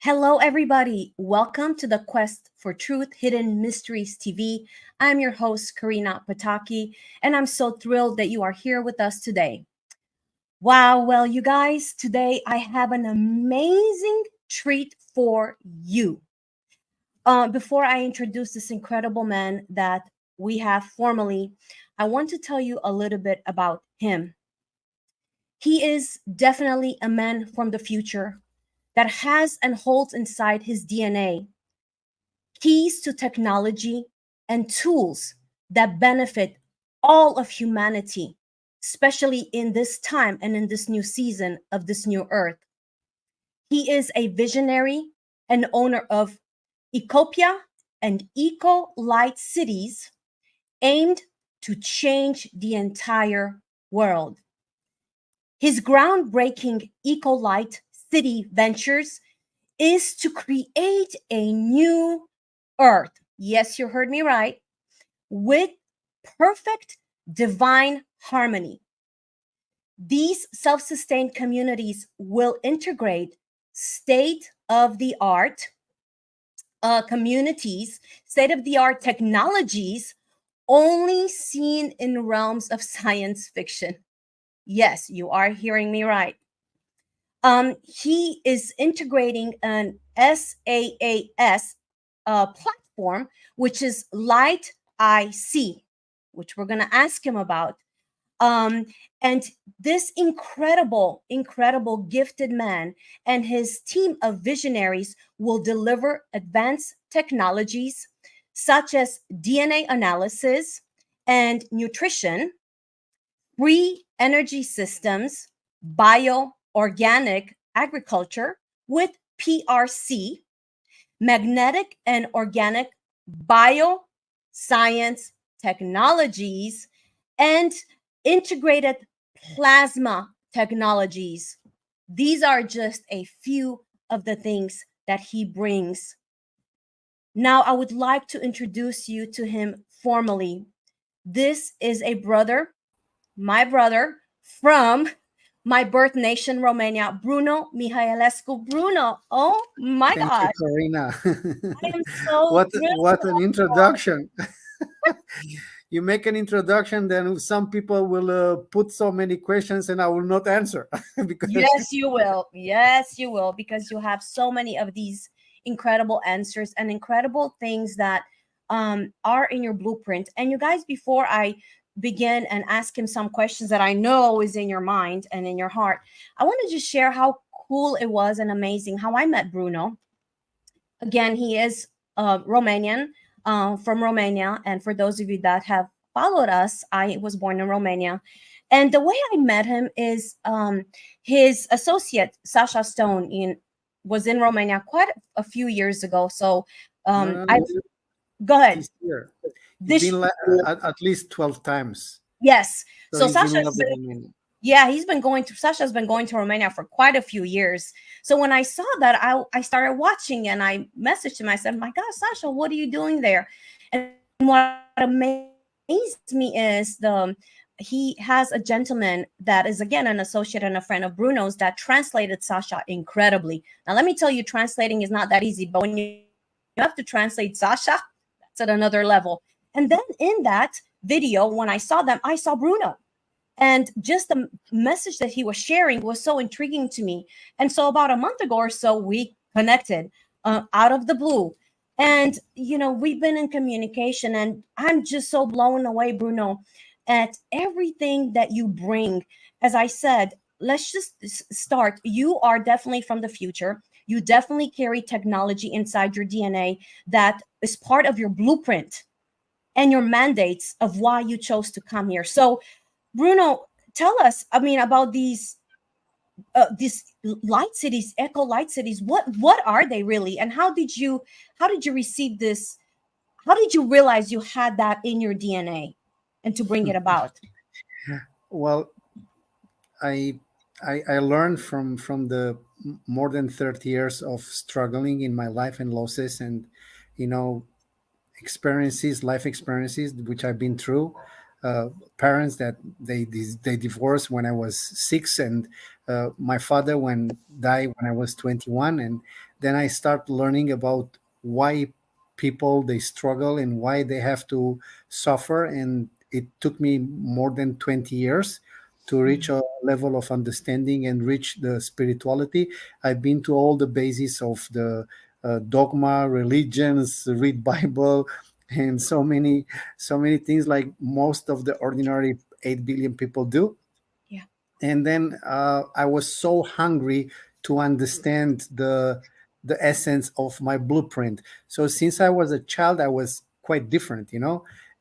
Hello, everybody. Welcome to the Quest for Truth Hidden Mysteries TV. I'm your host, Corina Pataki, and I'm so thrilled that you are here with us today. Wow, well, you guys, today I have an amazing treat for you. Before I introduce this incredible man that we have formally, I want to tell you a little bit about him. He is definitely a man from the future that has and holds inside his DNA keys to technology and tools that benefit all of humanity, especially in this time and in this new season of this new earth. He is a visionary and owner of Ecopia and Ecolite cities aimed to change the entire world. His groundbreaking Ecolite city ventures is to create a new earth. Yes, you heard me right. With perfect divine harmony. These self sustained communities will integrate state of the art communities, state of the art technologies only seen in realms of science fiction. Yes, you are hearing me right. He is integrating an SaaS platform, which is Light IC, which we're going to ask him about. Um, and this incredible, gifted man and his team of visionaries will deliver advanced technologies such as DNA analysis and nutrition, free energy systems, bioorganic agriculture with PRC, magnetic and organic bioscience technologies, and integrated plasma technologies. These are just a few of the things that he brings. Now, I would like to introduce you to him formally. This is a brother, my brother from my birth nation, Romania, Bruno Mihailescu. Bruno, oh my Thank you, God, Corina. I am so what thrilled to what an have you on. introduction! You make an introduction, then some people will put so many questions, and I will not answer because Yes, you will. Yes, you will, because you have so many of these incredible answers and incredible things that are in your blueprint. And you guys, before I begin and ask him some questions that I know is in your mind and in your heart, I want to just share how cool it was and amazing how I met Bruno. Again, he is Romanian, from Romania. And for those of you that have followed us, I was born in Romania. And the way I met him is his associate, Sasha Stone, was in Romania quite a few years ago. So no, no, I no. go ahead. He's here. He's This been at least 12 times, Yes. so So he's Sasha in has love with been Romania. Yeah, Sasha's been going to Romania for quite a few years. So when I saw that, I started watching and I messaged him. I said, "My God, Sasha, what are you doing there?" And what amazed me is he has a gentleman that is, again, an associate and a friend of Bruno's that translated Sasha incredibly. Now, let me tell you, translating is not that easy, but when you have to translate Sasha, that's at another level. And then in that video, when I saw them, I saw Bruno. And just the message that he was sharing was so intriguing to me. And so about a month ago or so, we connected out of the blue. And, we've been in communication, and I'm just so blown away, Bruno, at everything that you bring. As I said, let's just start. You are definitely from the future. You definitely carry technology inside your DNA that is part of your blueprint and your mandates of why you chose to come here. So, Bruno, tell us, about these light cities, eco light cities. What are they really, and how did you receive this? How did you realize you had that in your DNA, and to bring it about? Well, I I learned from the more than 30 years of struggling in my life and losses and you know experiences, life experiences which I've been through. Uh, Parents that they divorced when I was 6, and my father when died when I was 21, and then I start learning about why people they struggle and why they have to suffer. And it took me more than 20 years to reach Mhm. a level of understanding and reach the spirituality. I've been to all the bases of the dogma, religions, read Bible, and so many things like most of the ordinary 8 billion people do. Yeah. And then I was so hungry to understand the essence of my blueprint. So since I was a child, I was quite different,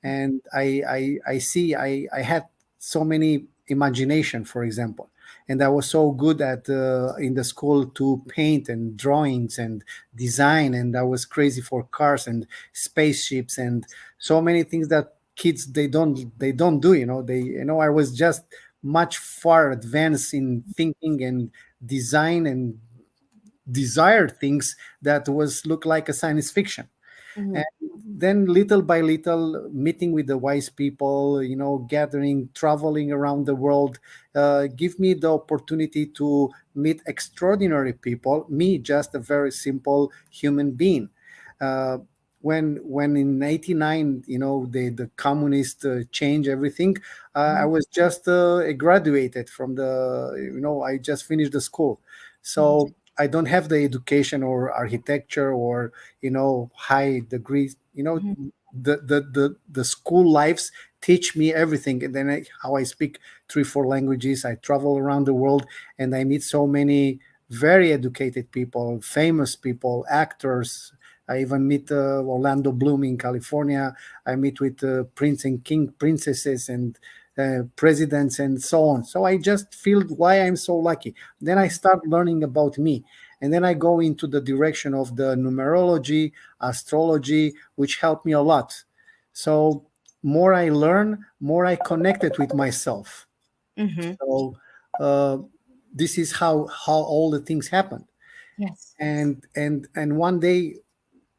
and I see I had so many imagination, for example, and I was so good at in the school to paint and drawings and design, and I was crazy for cars and spaceships and so many things that kids they don't do. I was just much far advanced in thinking and design and desire things that was look like a science fiction. And Mhm. then little by little, meeting with the wise people, gathering, traveling around the world, give me the opportunity to meet extraordinary people, me just a very simple human being. uh, when in 89, the communist change everything. I Mhm. was just graduated from I just finished the school. Mhm. So I don't have the education or architecture or high degrees. Mhm. The school lives teach me everything. And then how I speak 3 4 languages, I travel around the world, and I meet so many very educated people, famous people, actors. I even meet Orlando Bloom in California. I meet with prince and king princesses and presidents and so on. So I just feel why I'm so lucky. Then I Mhm. start learning about me, and then I go into the direction of the numerology, astrology, which helped me a lot. So more I learn, more I connected with myself. Mhm. So uh, this is how all the things happened. Yes. And one day,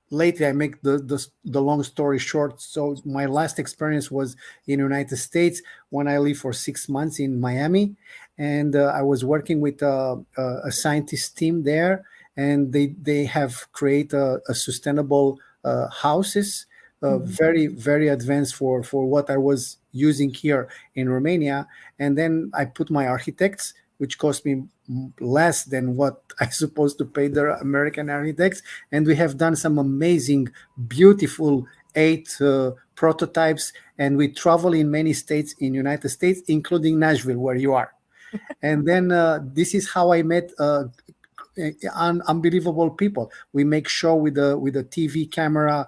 lately, I make the long story short. So my last experience was in United States when I lived for 6 months in Miami, and I was working with a scientist team there, and they have created a sustainable houses, Mhm. very very advanced for what I was using here in Romania. And then I put my architects, which cost me less than what I supposed to pay the American architects, and we have done some amazing, beautiful 8 prototypes, and we travel in many states in United States, including Nashville, where you are. And then this is how I met unbelievable people. We make show with a TV camera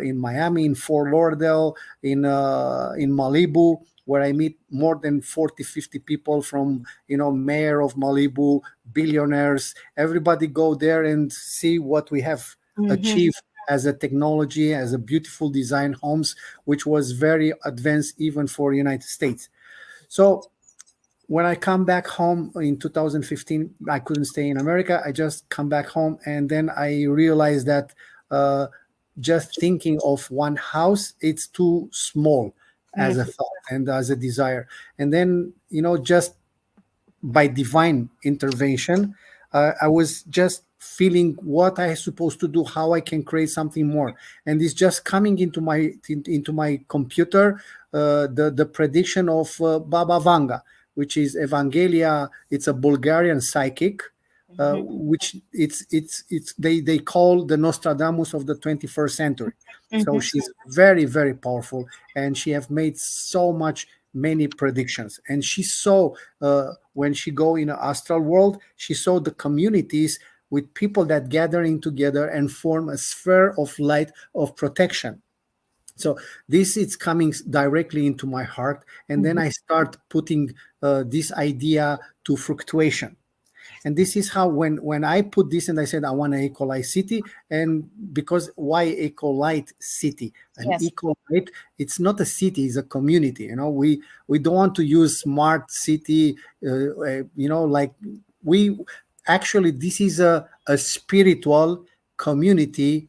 in Miami, in Fort Lauderdale, in Malibu, where I meet more than 40, 50 people from mayor of Malibu, billionaires. Everybody go there and see what we have Mhm. achieved as a technology, as a beautiful design homes, which was very advanced even for United States. So when I come back home in 2015, I couldn't stay in America. I just come back home, and then I realized that uh, just thinking of one house, it's too small as a Mhm. thought and as a desire. And then just by divine intervention, I was just feeling what I supposed to do, how I can create something more, and it's just coming into my computer. The prediction of Baba Vanga, which is Evangelia. It's a Bulgarian psychic, Mhm. which it's they call the Nostradamus of the 21st century. So Mhm. she's very very powerful, and she have made so much many predictions. And she saw when she go in an astral world, she saw the communities with people that gathering together and form a sphere of light of protection. So this is coming directly into my heart, and then Mhm. I start putting this idea to fructuation. And this is how when I put this and I said I want an Ecolite city. And because why Ecolite city? An Yes. Ecolite, it's not a city, it's a community. We don't want to use smart city. Like we actually, this is a spiritual community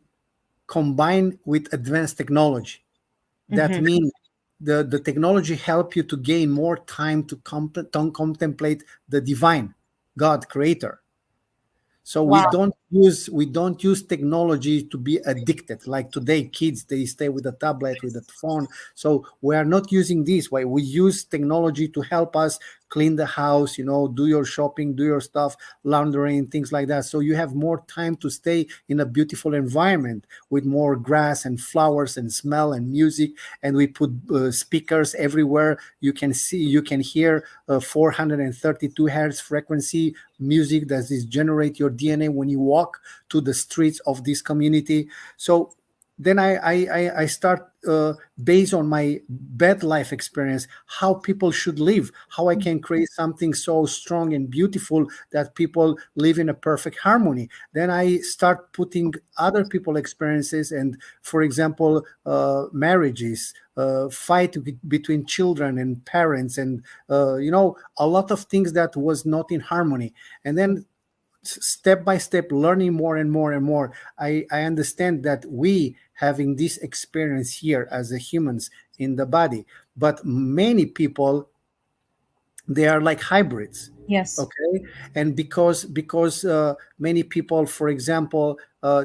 combined with advanced technology. That Mhm. means the technology help you to gain more time to contemplate the divine God creator. So Wow. we don't use technology to be addicted. Like today, kids, they stay with a tablet, with a phone. So we are not using this way. We use technology to help us clean the house, do your shopping, do your stuff, laundering, things like that. So you have more time to stay in a beautiful environment with more grass and flowers and smell and music. And we put speakers everywhere. You can hear 432 hertz frequency music that is generate your DNA when you walk to the streets of this community. So then I start based on my bad life experience, how people should live, how I can create something so strong and beautiful that people live in a perfect harmony. Then I start putting other people experiences, and for example, marriages, fight between children and parents, and a lot of things that was not in harmony. And then step by step, learning more and more and more, I understand that we having this experience here as a humans in the body, but many people, they are like hybrids. Yes. Okay. And because many people, for example,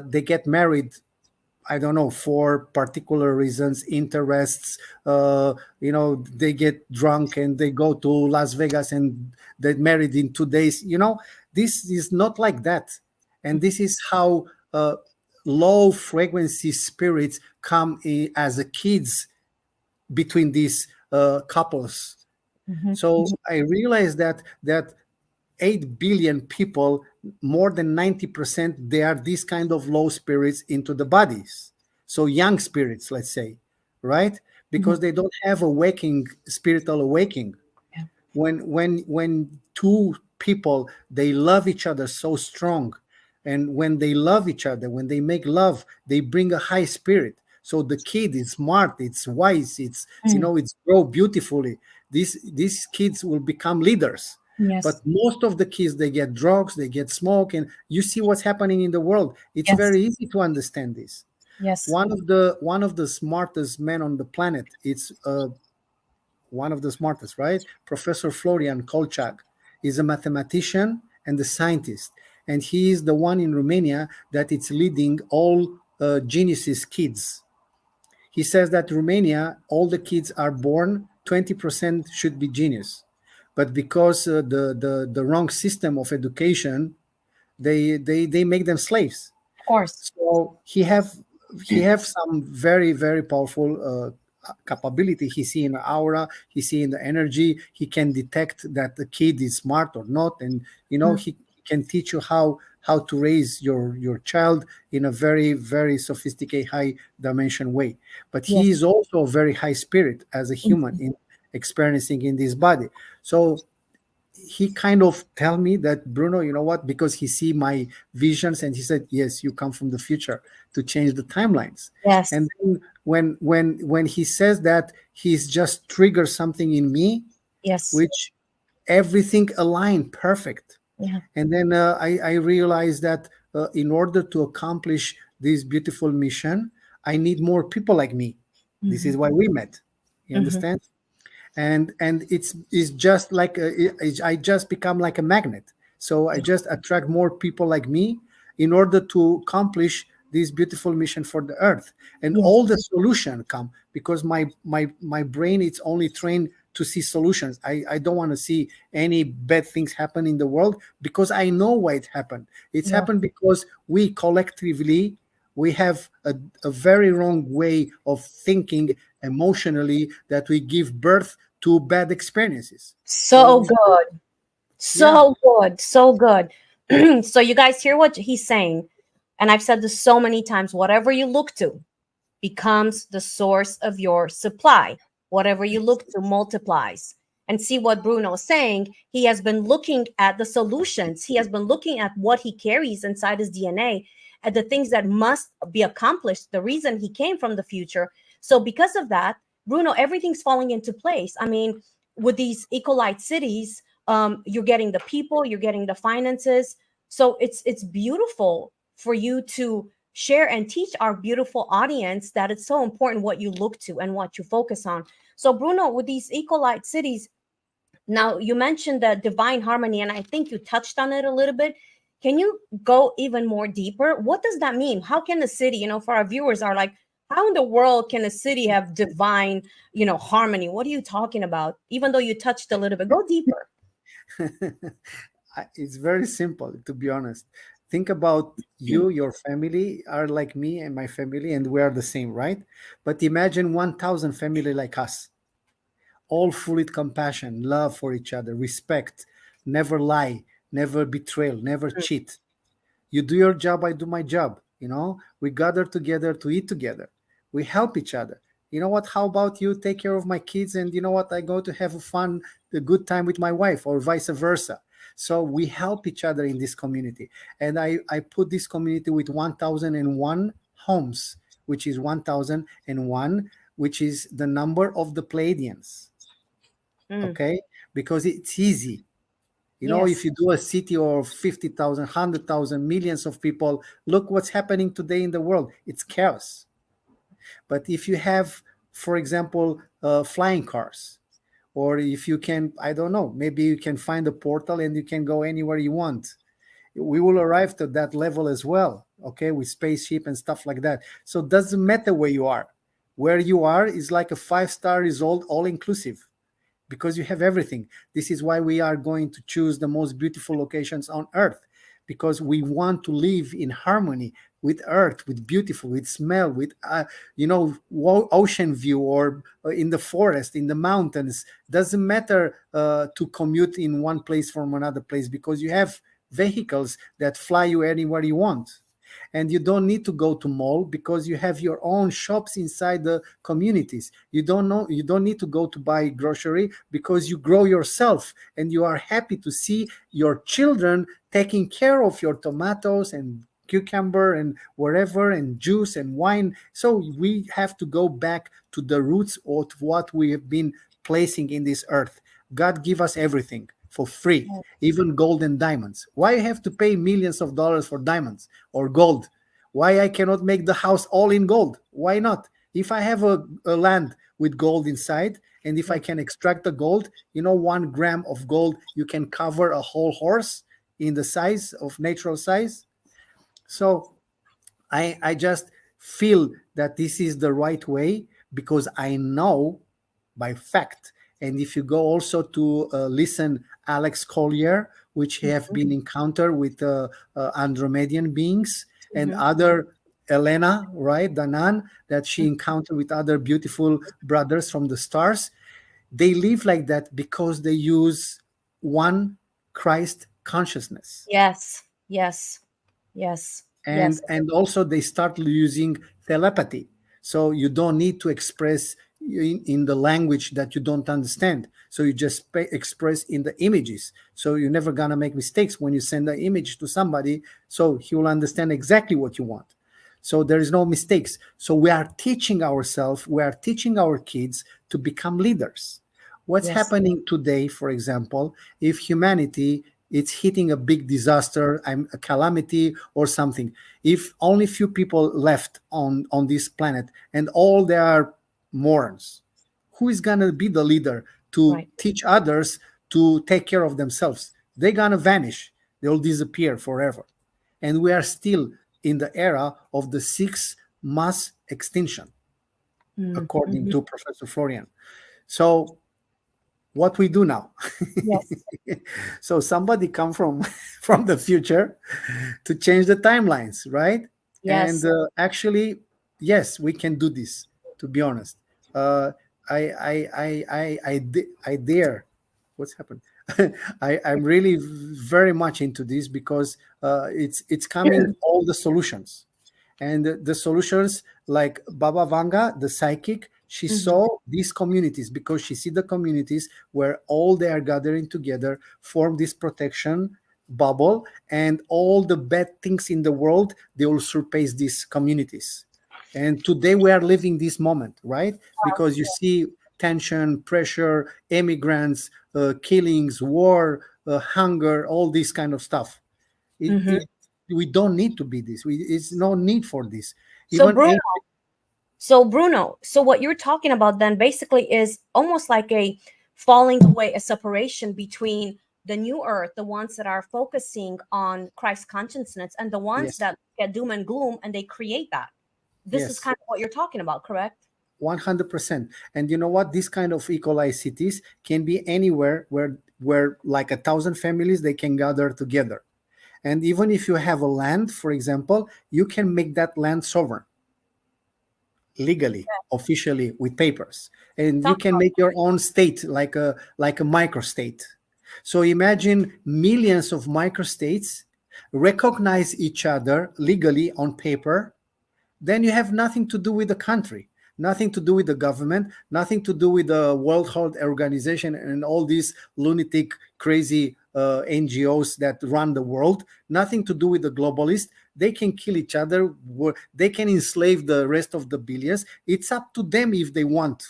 they get married, I don't know, for particular reasons, interests. They get drunk and they go to Las Vegas and they married in 2 days. This is not like that, and this is how low frequency spirits come as a kids between these couples. Mhm. So I realized that 8 billion people, more than 90%, they are these kind of low spirits into the bodies. So young spirits, let's say, right? Mhm. Because they don't have awakening, spiritual awakening. Yeah. When two people, they love each other so strong, and when they love each other, when they make love, they bring a high spirit. So the kid is smart, it's wise, Mm. it's grow beautifully. These kids will become leaders. But Yes. most of the kids, they get drugs, they get smoke, and you see what's happening in the world. It's Yes. very easy to understand this. Yes. One of the smartest men on the planet, it's one of the smartest, right? Professor Florian Kolchak is a mathematician and a scientist, and he is the one in Romania that is leading all geniuses kids. He says that Romania, all the kids are born, 20% should be genius, but because the wrong system of education, they make them slaves. Of course. So he have some very very powerful capability. He see in the aura, he see in the energy. He can detect that the kid is smart or not, and Mm. he can teach you how to raise your child in a very very sophisticated high dimension way. But he Yes. is also a very high spirit as a human Mhm. in experiencing in this body. So he kind of tell me that, Bruno, you know what, because he see my visions, and he said, yes, you come from the future to change the timelines. Yes. And then when he says that, he's just trigger something in me, Yes. which everything aligned perfect. Yeah. And then I realized that in order to accomplish this beautiful mission, I need more people like me. This Hmm. is why we met. You Hmm. understand? And it's just like I just become like a magnet. So I just attract more people like me in order to accomplish this beautiful mission for the earth. And Yes. all the solution come because my brain is only trained to see solutions. I don't want to see any bad things happen in the world, because I know why it happened. It's Yeah. happened because we collectively, we have a very wrong way of thinking emotionally, that we give birth to bad experiences. So So good. yeah. So good. So good. So you guys hear what he's saying. And I've said this so many times, whatever you look to becomes the source of your supply. Whatever you look to multiplies. And see what Bruno's saying. He has been looking at the solutions. He has been looking at what he carries inside his DNA, at the things that must be accomplished, the reason he came from the future. So because of that, Bruno, everything's falling into place. I mean, with these Ecolite cities, you're getting the people, you're getting the finances. So it's beautiful for you to share and teach our beautiful audience that it's so important what you look to and what you focus on. So Bruno, with these Ecolite cities, now you mentioned the divine harmony, and I think you touched on it a little bit. Can you go even more deeper? What does that mean? How can a city, for our viewers are like, how in the world can a city have divine, harmony? What are you talking about? Even though you touched a little bit, go deeper. It's very simple, to be honest. Think about you, your family are like me and my family, and we are the same, right? But imagine 1,000 family like us, all full with compassion, love for each other, respect, never lie, never betrayal, never Mm, cheat. You do your job, I do my job. We gather together to eat together. We help each other. You know what? How about you take care of my kids, and you know what? I go to have a fun, a good time with my wife, or vice versa. So we help each other in this community. And I put this community with 1,001 homes, which is 1,001, which is the number of the Pleiadians. mm, Okay? Because it's easy. If yes. you do a city of 50,000, 100,000, millions of people, look what's happening today in the world. It's chaos. But if you have, for example, flying cars, or if you can, I don't know, maybe you can find a portal and you can go anywhere you want. We will arrive to that level as well, okay, with spaceship and stuff like that. So it doesn't matter where you are. Where you are is like a 5-star result, all inclusive, because you have everything. This is why we are going to choose the most beautiful locations on earth, because we want to live in harmony with earth, with beautiful, with smell, with ocean view, or in the forest, in the mountains. Doesn't matter to commute in one place from another place, because you have vehicles that fly you anywhere you want, and you don't need to go to mall because you have your own shops inside the communities. You don't need to go to buy grocery because you grow yourself, and you are happy to see your children taking care of your tomatoes and cucumber and wherever, and juice and wine. So we have to go back to the roots of what we have been placing in this earth. God give us everything for free, even gold and diamonds. Why I have to pay millions of dollars for diamonds or gold? Why I cannot make the house all in gold? Why not? If I have a land with gold inside, and if I can extract the gold, 1 gram of gold, you can cover a whole horse in the size of natural size. So I just feel that this is the right way, because I know by fact. And if you go also to listen Alex Collier, which have been encounter with Andromedian beings, and Mhm. other Elena, right, Danan, that she encountered with other beautiful brothers from the stars, they live like that because they use one Christ consciousness. Yes, yes, yes, and yes, and also they start using telepathy, so you don't need to express in the language that you don't understand, so you just express in the images, so you're never gonna make mistakes when you send the image to somebody, so he will understand exactly what you want. So there is no mistakes. So we are teaching ourselves, we are teaching our kids to become leaders. What's yes. happening today, for example, if humanity it's hitting a big disaster, a calamity or something, if only few people left on this planet and all they are morons, who is going to be the leader to Right. teach others to take care of themselves? They're going to vanish, they'll disappear forever. And we are still in the era of the sixth mass extinction, Mm, according mhm. to Professor Florian. So what we do now? Yes, So somebody come from from the future to change the timelines, right? And yes. actually, yes, we can do this. To be honest, uh, I dare. What's happened? I'm really very much into this, because it's coming all the solutions, and the solutions, like Baba Vanga, the psychic, she Mhm. saw these communities, because she see the communities where all they are gathering together form this protection bubble, and all the bad things in the world, they will surpass these communities. And today we are living this moment, right? Because you see tension, pressure, immigrants, killings, war, hunger, all this kind of stuff. it, Mhm. it we don't need to be this. It's no need for this. So Even Bruno, so what you're talking about then basically is almost like a falling away, a separation between the new earth, the ones that are focusing on Christ consciousness, and the ones Yes, that get doom and gloom and they create that. This is yes, kind of what you're talking about, correct? 100%. And you know what? This kind of equalized cities can be anywhere where like 1,000 families they can gather together. And even if you have a land, for example, you can make that land sovereign legally, officially with papers, and you Talk can about make your own state like a microstate. So imagine millions of microstates recognize each other legally on paper. Then you have nothing to do with the country, nothing to do with the government, nothing to do with the World Health Organization and all these lunatic, crazy NGOs that run the world, nothing to do with the globalists. They can kill each other, they can enslave the rest of the billions. It's up to them if they want.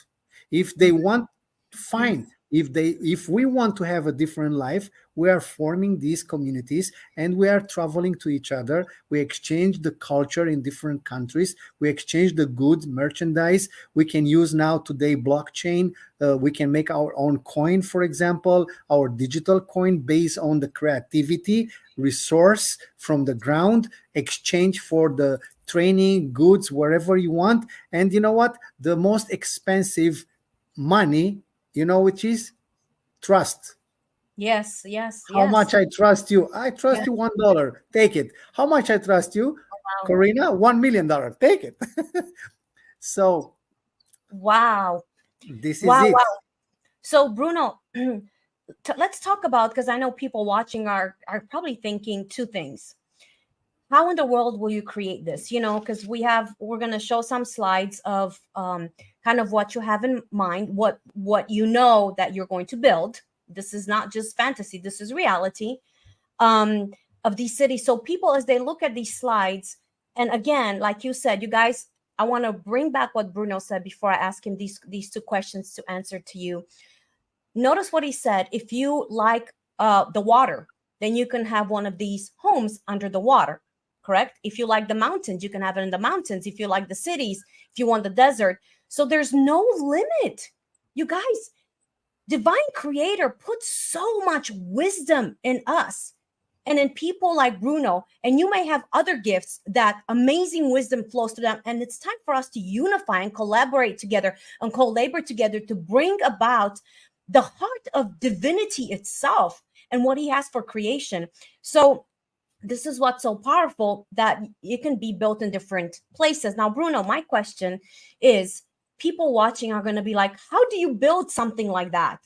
If they want, fine. If we want to have a different life, we are forming these communities and we are traveling to each other. We exchange the culture in different countries. We exchange the goods, merchandise. We can use now today blockchain. We can make our own coin, for example, our digital coin based on the creativity resource from the ground, exchange for the training, goods, wherever you want. And you know what? The most expensive money, you know, which is trust. yes, yes, How yes. much I trust you? I trust Yes. you $1. Take it. How much I trust you? Wow. Corina, $1 million. Take it. So Wow. this is Wow. it. Wow. So Bruno, let's talk about, because I know people watching are probably thinking two things. How in the world will you create this? Because we're going to show some slides of kind of what you have in mind, what you know that you're going to build. This is not just fantasy, this is reality, um, of these cities. So people, as they look at these slides, and again, like you said, you guys, I want to bring back what Bruno said before I ask him these two questions to answer to you. Notice what he said. If you like the water, then you can have one of these homes under the water, correct? If you like the mountains, you can have it in the mountains. If you like the cities, if you want the desert. So there's no limit. You guys, divine creator puts so much wisdom in us and in people like Bruno. And you may have other gifts that amazing wisdom flows to them. And it's time for us to unify and collaborate together and co-labor together to bring about the heart of divinity itself and what he has for creation. So this is what's so powerful, that it can be built in different places. Now, Bruno, my question is, people watching are going to be like, how do you build something like that?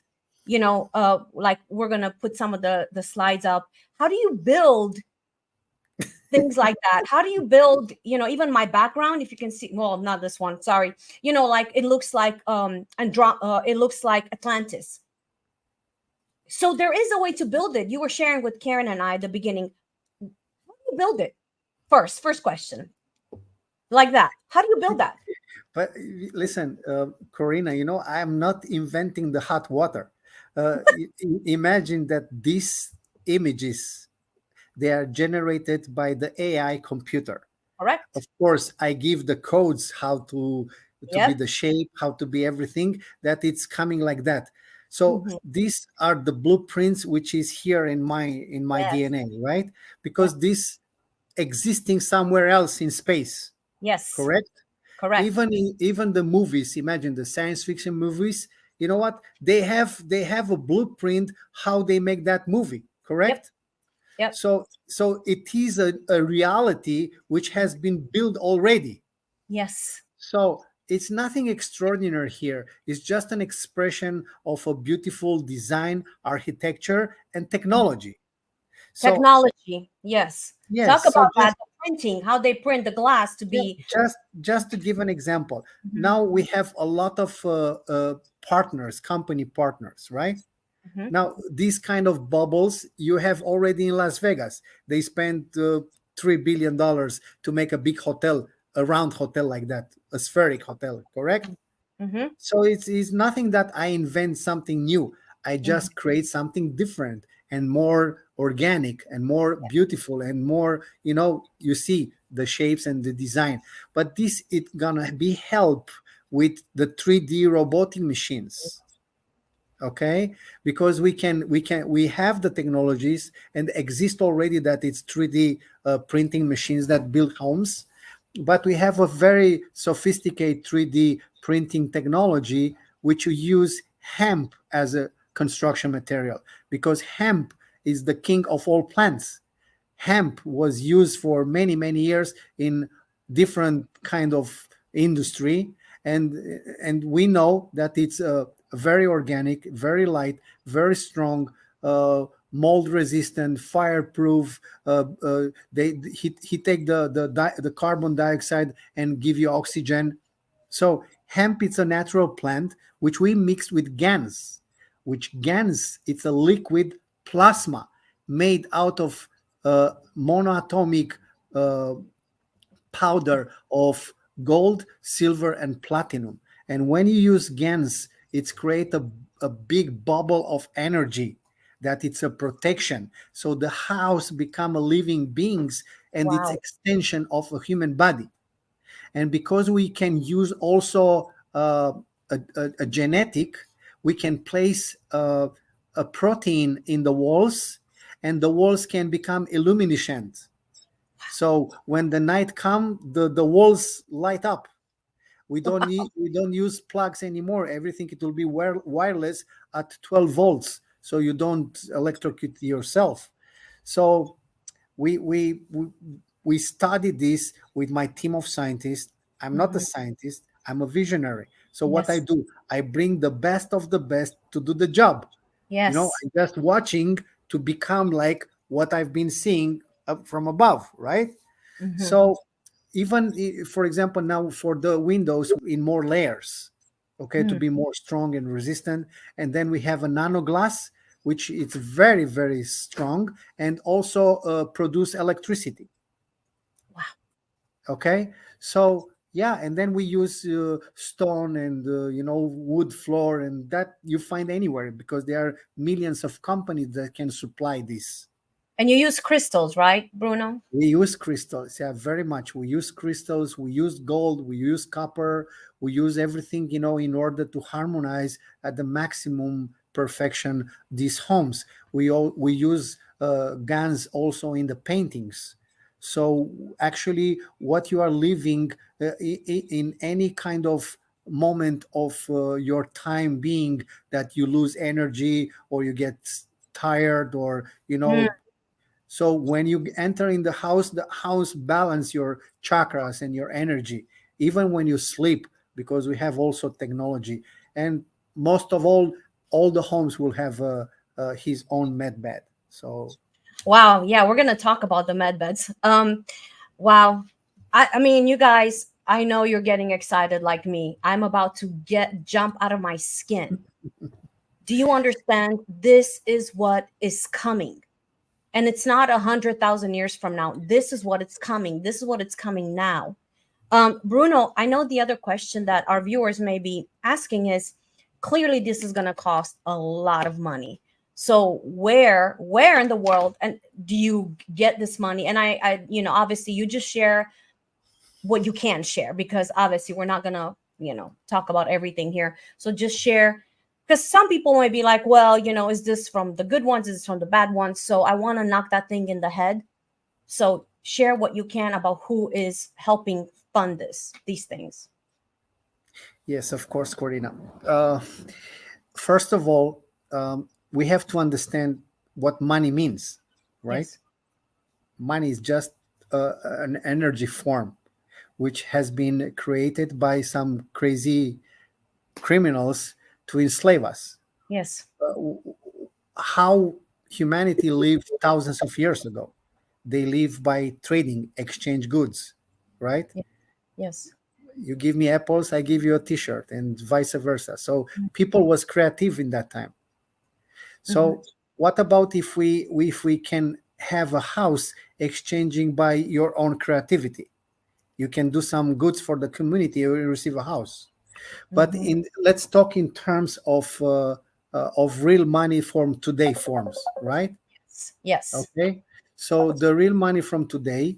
Like, we're going to put some of the slides up. How do you build things like that? How do you build, even my background, if you can see, well, not this one, sorry, like it looks like it looks like Atlantis. So there is a way to build it. You were sharing with Karen and I at the beginning. How do you build it? First question, like that. How do you build that? But listen, Corina, you know, I'm not inventing the hot water. Imagine that these images, they are generated by the AI computer. Correct. Of course, I give the codes how to be Yep. the shape, how to be everything, that it's coming like that. So Mhm. these are the blueprints which is here in my Yes. DNA, right? Yep. Because this existing somewhere else in space, Yes. correct? Correct. Even the movies, imagine the science fiction movies, you know what? They have a blueprint how they make that movie, Yep. correct? Yep. So it is a reality which has been built already. Yes. So it's nothing extraordinary here. It's just an expression of a beautiful design, architecture, and technology. So Technology. Yes. Talk yes, so about that. The printing, how they print the glass to yeah, be. just to give an example, Mhm. now we have a lot of partners, company partners, right? Mhm. Now these kind of bubbles you have already in Las Vegas. They spent $3 billion to make a big hotel, a round hotel like that, a spheric hotel, correct? Mhm. So it's nothing that I invent something new. I Mhm. just create something different and more organic and more beautiful and more, you see the shapes and the design. But this it gonna be help with the 3D robotic machines. Okay, because we have the technologies and exist already, that it's 3D printing machines that build homes, but we have a very sophisticated 3D printing technology which we use hemp as a construction material, because hemp is the king of all plants. Hemp was used for many years in different kind of industry, and we know that it's very organic, very light, very strong, mold resistant, fireproof. He take the carbon dioxide and give you oxygen. So hemp is a natural plant which we mixed with GANs, which GANs, it's a liquid plasma made out of monoatomic uh, powder of gold, silver, and platinum. And when you use GANs, it's create a big bubble of energy, that it's a protection. So the house become a living beings, and it's Wow. extension of a human body. And because we can use also a genetic, we can place a protein in the walls, and the walls can become illuminescent. So when the night come, the walls light up. We don't use plugs anymore. Everything, it will be wireless at 12 volts, so you don't electrocute yourself. So we we we, we studied this with my team of scientists. I'm not a Mhm. scientist, I'm a visionary. So what I Yes. do, I bring the best of the best to do the job. Yes. I'm just watching to become like what I've been seeing up from above, right? Hmm. So even for example, now for the windows in more layers, okay, to Mm. be more strong and resistant. And then we have a nano glass, which it's very strong, and also produce electricity. Wow. Okay, so yeah, and then we use stone and wood floor, and that you find anywhere, because there are millions of companies that can supply this. And you use crystals, right, Bruno? We use crystals, yeah, very much. We use crystals, we use gold, we use copper, we use everything, in order to harmonize at the maximum perfection these homes. We use GANs also in the paintings. So actually, what you are living in any kind of moment of your time being, that you lose energy or you get tired, or Mm. so when you enter in the house balance your chakras and your energy, even when you sleep, because we have also technology. And most of all the homes will have his own med bed. So Wow. Yeah, we're gonna talk about the med beds. Wow. I mean, you guys, I know you're getting excited like me. I'm about to get jump out of my skin. Do you understand? This is what is coming. And it's not 100,000 years from now. This is what it's coming. This is what it's coming now. Bruno, I know the other question that our viewers may be asking is, clearly this is going to cost a lot of money. So where in the world and do you get this money? And obviously you just share what you can share, because obviously we're not going to, talk about everything here. So just share, because some people might be like, well, is this from the good ones? Is this from the bad ones? So I want to knock that thing in the head. So share what you can about who is helping fund these things. yes, of course, Corina. uh, First of all, we have to understand what money means, right? Yes. Money is just an energy form which has been created by some crazy criminals to enslave us. Yes. How humanity lived thousands of years ago? They live by trading, exchange goods, right? Ye- Yes. You give me apples, I give you a t-shirt, and vice versa. So people was creative in that time. Hmm. So what about if we can have a house exchanging by your own creativity? You can do some goods for the community, you will receive a house. But Hmm. let's talk in terms of real money from today forms, right? Yes. Okay, so the real money from today,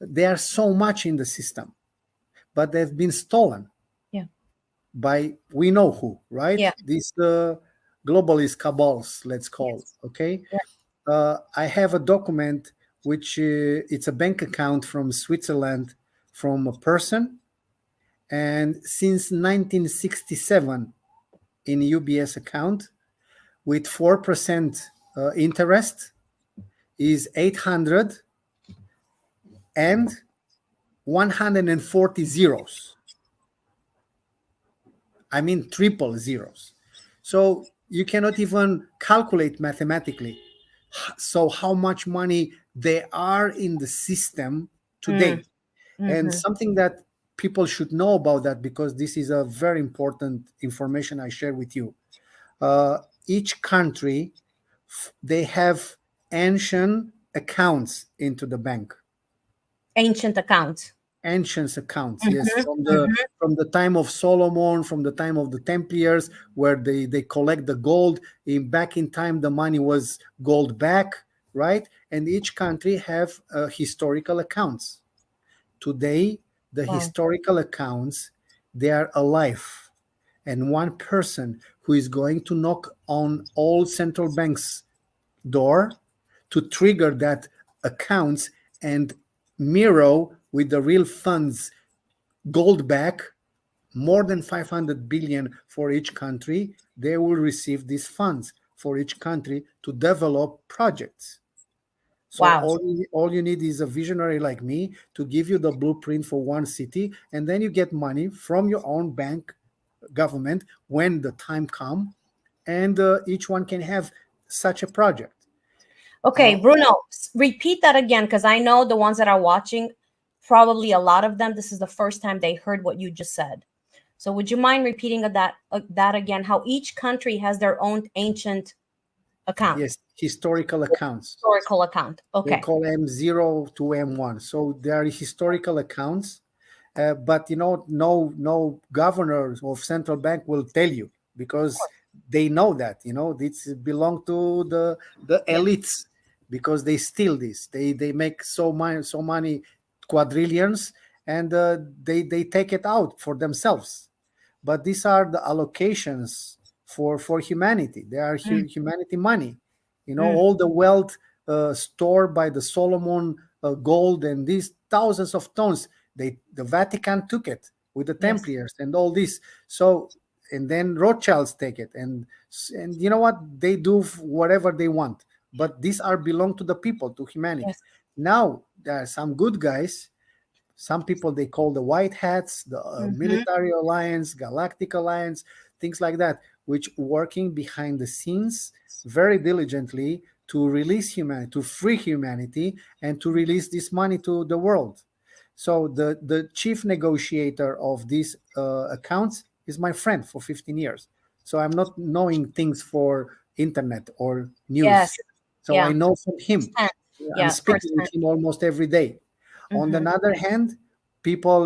they are so much in the system, but they've been stolen Yeah. by we know who, right? Yeah. This globalist cabals, let's call. Yes. Okay, Yeah. I have a document which it's a bank account from Switzerland from a person, and since 1967 in UBS account with 4% interest is 800 and 140 zeros. I mean triple zeros. So you cannot even calculate mathematically. So how much money they are in the system Mm, today. And mm-hmm. something that people should know about that, because this is a very important information I share with you. Uh, each country, they have ancient accounts into the bank. Ancient accounts. Ancient accounts, yes, Mm-hmm. from the Mm-hmm. from the time of Solomon, from the time of the Templiars, where they collect the gold. In back in time, the money was gold back, right? And each country have historical accounts. Today, the Wow. historical accounts, they are alive, and one person who is going to knock on all central banks' door to trigger that accounts and mirror with the real funds gold back more than 500 billion for each country. They will receive these funds for each country to develop projects. So Wow. all you need is a visionary like me to give you the blueprint for one city, and then you get money from your own bank government when the time come, and each one can have such a project. Okay, Uh, Bruno, repeat that again because I know the ones that are watching, probably a lot of them, this is the first time they heard what you just said. So would you mind repeating that again? How each country has their own ancient account, yes, historical accounts. historical account. They Okay. call M0 to M1. So they are historical accounts, but no governor of central bank will tell you, Of because course. they know that this belong to the Yeah. elites, because they steal this. They make so many quadrillions, and they take it out for themselves. But these are the allocations for humanity. They are Mm, humanity money. mm, All the wealth stored by the Solomon gold and these thousands of tons. The Vatican took it with the yes. Templiars and all this. So, and then Rothschilds take it, and you know what, they do whatever they want. But these are belong to the people, to humanity. Yes. Now there are some good guys, some people they call the white hats, the Mm-hmm. military alliance, galactic alliance, things like that, which working behind the scenes very diligently to release humanity, to free humanity, and to release this money to the world. So the chief negotiator of these accounts is my friend for 15 years. So I'm not knowing things for internet or Yes. news. So I Yeah. know from him. Firsthand. I'm Yeah. speaking with Firsthand. him almost every day. On the Mm-hmm. other hand, people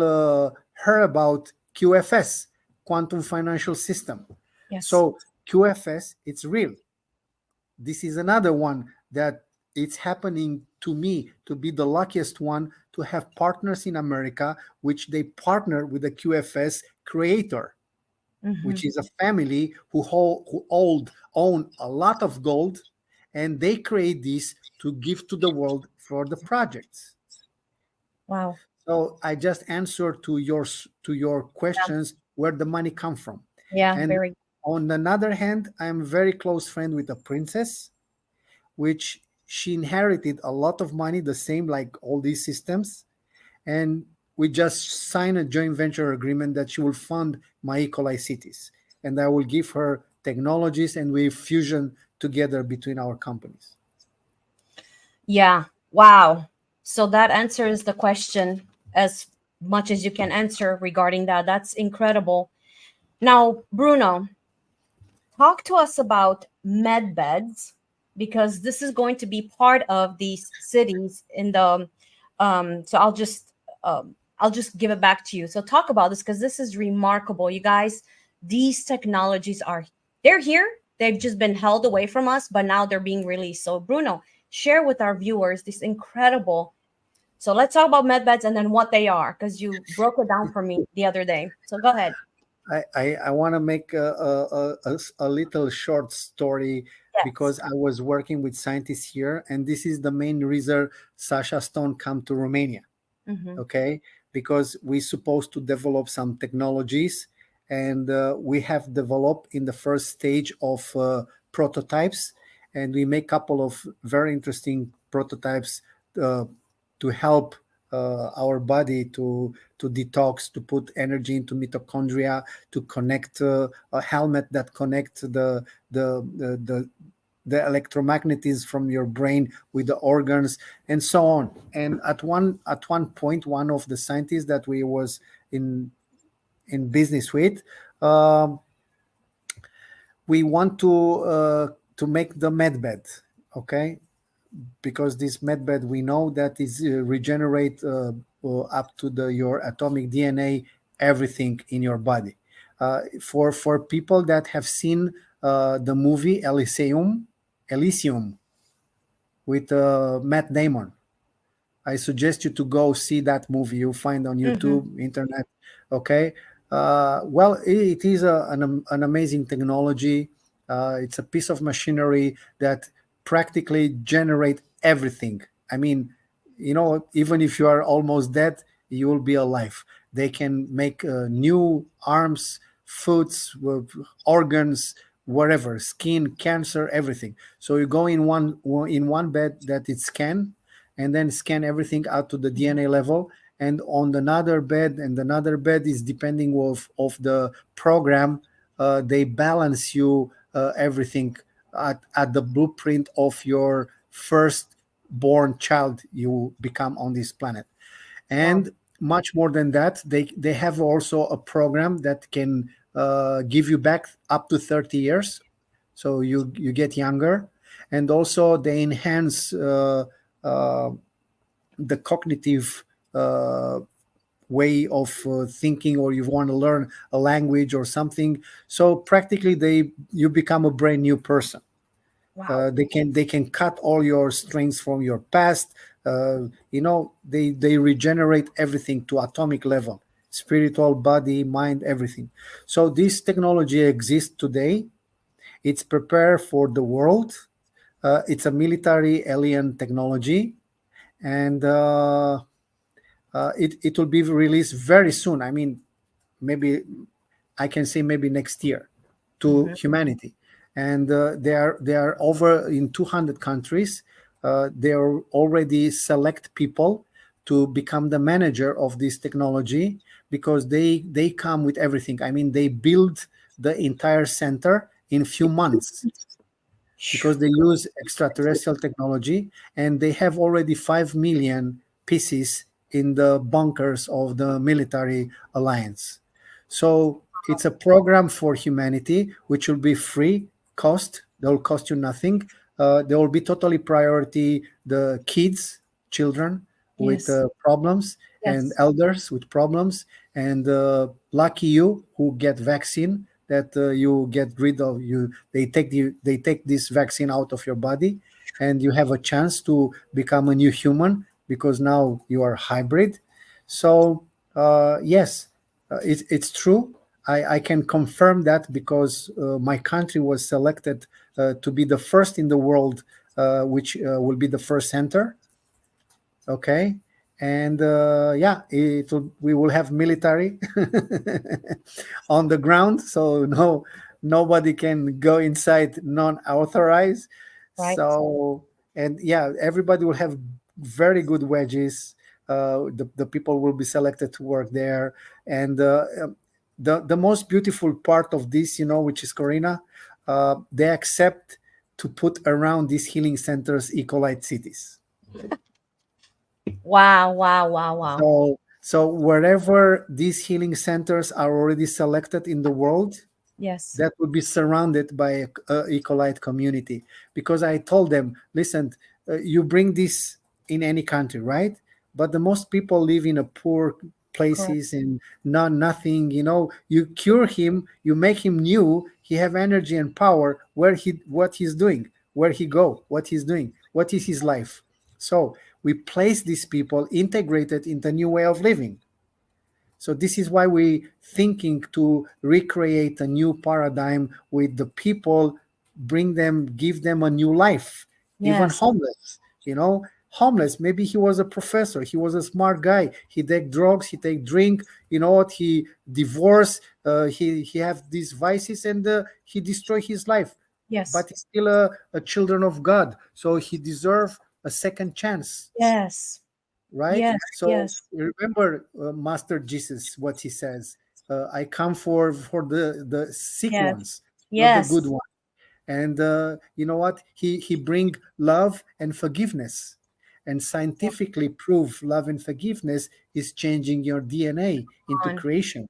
heard about QFS, Quantum Financial System. Yes. So QFS, it's real. This is another one that it's happening to me to be the luckiest one to have partners in America, which they partner with the QFS creator, Mm-hmm. which is a family who own a lot of gold, and they create this to give to the world for the projects. Wow. So I just answered to your questions where the money come from. Yeah. And Very. on another hand, I'm very close friend with a princess, which she inherited a lot of money, the same like all these systems. And we just signed a joint venture agreement that she will fund my Ecolite cities. And I will give her technologies, and we fusion together between our companies. Yeah. Wow. So that answers the question as much as you can answer regarding that. That's incredible. Now, Bruno, talk to us about med beds because this is going to be part of these cities in the so I'll just give it back to you. So talk about this because this is remarkable. You guys, these technologies are they're here. They've just been held away from us, but now they're being released. So Bruno, share with our viewers this incredible. So let's talk about med beds and then what they are because you broke it down for me the other day. So go ahead. I want to make a little short story Yes. because I was working with scientists here, and this is the main reason Sasha Stone come to Romania. Mm-hmm. Okay, because we supposed to develop some technologies, and we have developed in the first stage of prototypes, and we make couple of very interesting prototypes uh, to help our body to detox, to put energy into mitochondria, to connect a helmet that connects the the electromagnetism from your brain with the organs and so on. And at one point, one of the scientists that we was in business with, um, we want to make the med bed, okay, because this med bed we know that is regenerate up to the your atomic DNA, everything in your body. For people that have seen the movie Elysium with Matt Damon, I suggest you to go see that movie. You'll find on Mm-hmm. YouTube, internet. Okay. Well, it is an amazing technology. It's a piece of machinery that practically generate everything. I mean, even if you are almost dead, you will be alive. They can make new arms, foods, organs, whatever, skin, cancer, everything. So you go in one bed that it scan, and then scan everything out to the DNA level. And on another bed, and another bed is depending of the program. They balance you everything at the blueprint of your first born child you become on this planet. Wow. And much more than that, they have also a program that can give you back up to 30 years, so you get younger. And also they enhance uh, the cognitive uh, way of thinking, or you want to learn a language or something. So practically they you become a brand new person. Wow. They can cut all your strengths from your past. They regenerate everything to atomic level, spiritual, body, mind, everything. So this technology exists today. It's prepared for the world. It's a military alien technology, and it will be released very soon. I mean, maybe I can say maybe next year to Mm-hmm. humanity. And they are over in 200 countries. They are already select people to become the manager of this technology, because they come with everything. I mean, they build the entire center in few months, because they use extraterrestrial technology, and they have already 5 million pieces in the bunkers of the military alliance. So it's a program for humanity which will be free cost. They will cost you nothing. They will be totally priority the kids, children with Yes. problems, and Yes. elders with problems. And lucky you who get vaccine, that you get rid of you. They take this vaccine out of your body, and you have a chance to become a new human, because now you are hybrid. So yes, it's true. I can confirm that, because my country was selected to be the first in the world, which will be the first center. Okay. And yeah, we will have military on the ground, so nobody can go inside non-authorized. Right. So, and yeah, everybody will have very good wedges. The people will be selected to work there. And the most beautiful part of this, which is Corina, they accept to put around these healing centers Ecolite cities. Wow. Wow. Wow. Wow. So wherever these healing centers are already selected in the world, Yes. that would be surrounded by a Ecolite community. Because I told them, listen, you bring this in any country, right? But the most people live in a poor Correct. places and nothing. You cure him, you make him new. He have energy and power. What he's doing, where he go, what he's doing, what is his life. So we place these people integrated in the new way of living. So this is why we thinking to recreate a new paradigm with the people, bring them, give them a new life, even Yes. homeless, homeless. Maybe he was a professor, he was a smart guy, he take drugs, he take drink, what, he divorce, he have these vices, and he destroy his life, Yes. but he's still a children of God, so he deserve a second chance, Yes. right? Yes. So Yes. remember, Master Jesus, what he says: I come for the sick Yes. ones, not the good Yes. ones. And you know what? He bring love and forgiveness, and scientifically prove love and forgiveness is changing your DNA into On. creation,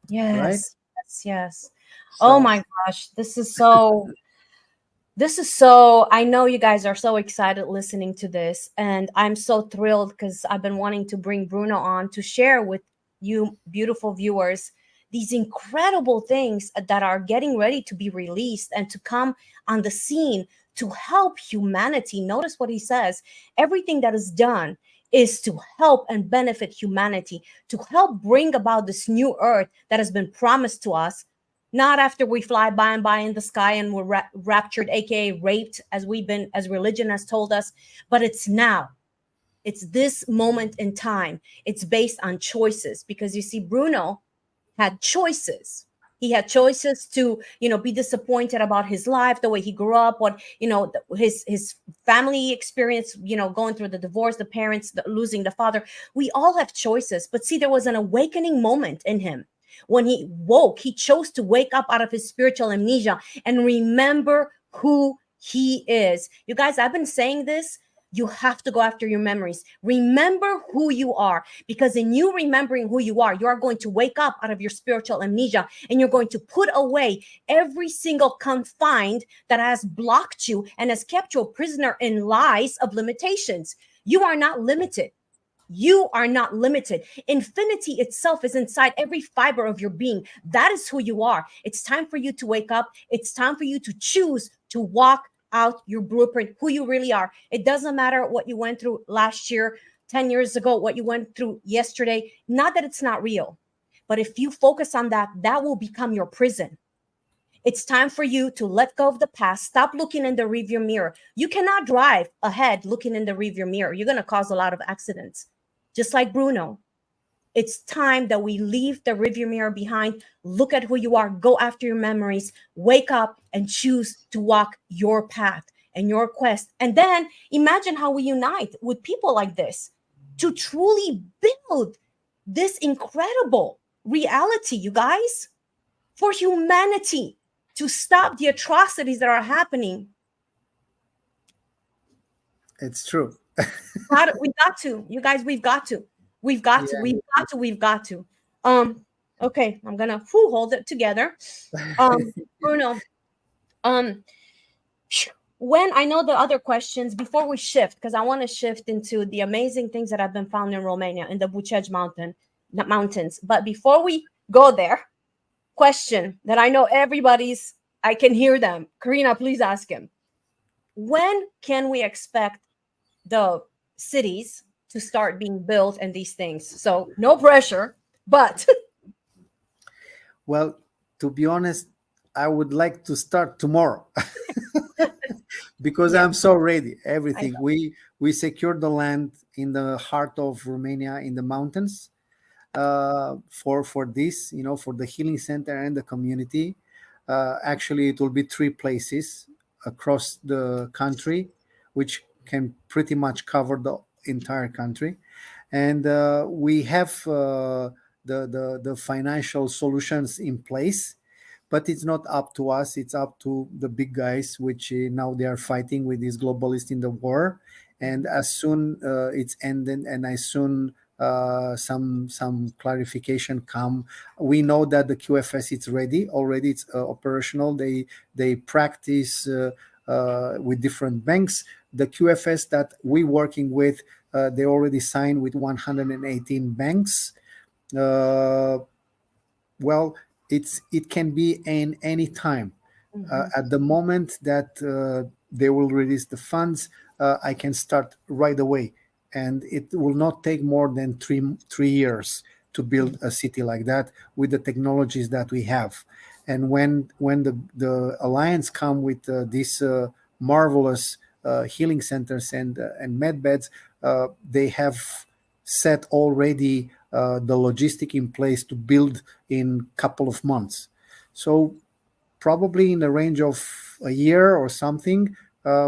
right? Yes. Yes. Yes. Oh So my gosh. This is so, I know you guys are so excited listening to this, and I'm so thrilled because I've been wanting to bring Bruno on to share with you, beautiful viewers, these incredible things that are getting ready to be released and to come on the scene to help humanity. Notice what he says: everything that is done is to help and benefit humanity, to help bring about this new earth that has been promised to us, not after we fly by and by in the sky and we're raptured, aka raped, as we've been, as religion has told us, but it's now. It's this moment in time. It's based on choices, because you see, Bruno had choices. He had choices to, be disappointed about his life, the way he grew up, what, his family experience, going through the divorce, the parents, losing the father. We all have choices, but see, there was an awakening moment in him. When he woke, he chose to wake up out of his spiritual amnesia and remember who he is. You guys, I've been saying this. You have to go after your memories. Remember who you are, because in you remembering who you are going to wake up out of your spiritual amnesia, and you're going to put away every single confined that has blocked you and has kept you a prisoner in lies of limitations. You are not limited. You are not limited. Infinity itself is inside every fiber of your being. That is who you are. It's time for you to wake up. It's time for you to choose to walk out your blueprint, who you really are. It doesn't matter what you went through last year, 10 years ago, what you went through yesterday. Not that it's not real, but if you focus on that, that will become your prison. It's time for you to let go of the past. Stop looking in the rearview mirror. You cannot drive ahead looking in the rearview mirror. You're going to cause a lot of accidents. Just like Bruno, it's time that we leave the rearview mirror behind. Look at who you are. Go after your memories. Wake up and choose to walk your path and your quest. And then imagine how we unite with people like this to truly build this incredible reality, you guys, for humanity, to stop the atrocities that are happening. it's true. We got to, you guys, we've got to, we've got to, Yeah. we've got to, we've got to. Okay, I'm gonna hold it together. Bruno, um, when I know the other questions before we shift, because I want to shift into the amazing things that have been found in Romania in the Bucegi mountains. But before we go there, question that I know everybody's, I can hear them. Corina, please ask him. When can we expect the cities to start being built and these things? So no pressure, but Well, to be honest, I would like to start tomorrow because yeah, I'm so ready. I Everything, know. we secured the land in the heart of Romania, in the mountains, for this, for the healing center and the community. Actually, it will be three places across the country, which can pretty much cover the entire country. And we have the financial solutions in place, but it's not up to us, it's up to the big guys, which now they are fighting with these globalists in the war. And as soon it's ended, and as soon some clarification come, we know that the QFS is ready already, it's operational. They practice with different banks. The QFS that we working with, they already signed with 118 banks. uh, well, it can be in any time. Mhm. At the moment that they will release the funds, I can start right away, and it will not take more than three years to build a city like that with the technologies that we have. And when the alliance come with these marvelous healing centers and med beds, they have set already the logistic in place to build in couple of months. So probably in the range of a year or something,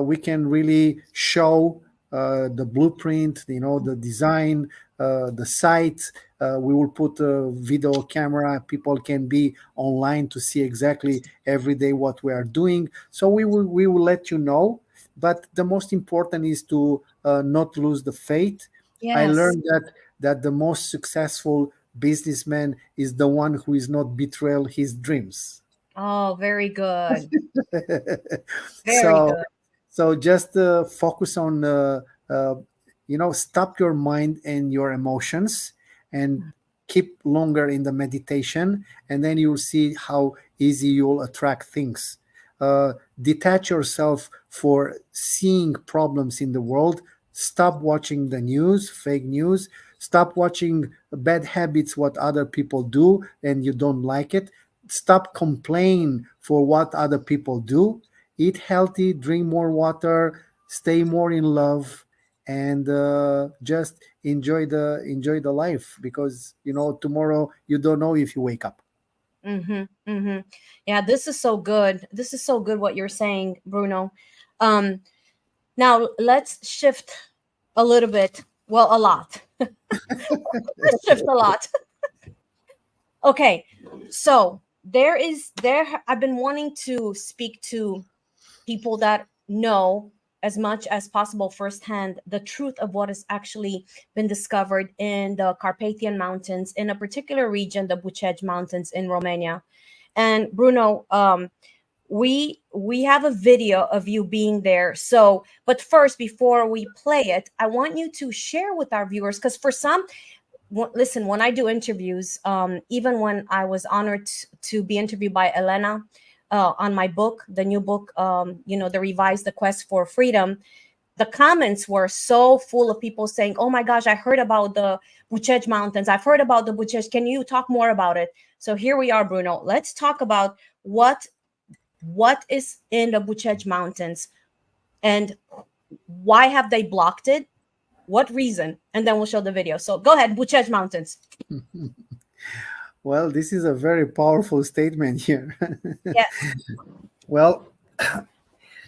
we can really show the blueprint, the design, the site. We will put a video camera. People can be online to see exactly every day what we are doing. So we will let you know. But the most important is to not lose the faith. I Yes. learned that the most successful businessman is the one who is not betrayal his dreams. Oh, very good. Very so good. so just focus on uh, stop your mind and your emotions and keep longer in the meditation, and then you'll see how easy you'll attract things. Detach yourself for seeing problems in the world. Stop watching the news, fake news. Stop watching bad habits, what other people do and you don't like it. Stop complaining for what other people do. Eat healthy, drink more water, stay more in love, and just enjoy the life, because tomorrow you don't know if you wake up. Mm-hmm. Mm-hmm. Yeah, this is so good. This is so good what you're saying, Bruno. Um, Now let's shift a little bit. Well, a lot. Let's shift a lot. Okay. So I've been wanting to speak to people that know as much as possible firsthand the truth of what has actually been discovered in the Carpathian Mountains, in a particular region, the Bucegi Mountains in Romania. And Bruno, we have a video of you being there. So, but first, before we play it, I want you to share with our viewers, because for some, listen, when I do interviews, even when I was honored to be interviewed by Elena on my book, the new book, the revised The Quest for Freedom, the comments were so full of people saying, "Oh my gosh, I heard about the Bucegi Mountains. I've heard about the Bucegi. Can you talk more about it?" So here we are, Bruno. Let's talk about what is in the Bucegi Mountains, and why have they blocked it? What reason? And then we'll show the video. So go ahead, Bucegi Mountains. Well, this is a very powerful statement here. Yes. Well,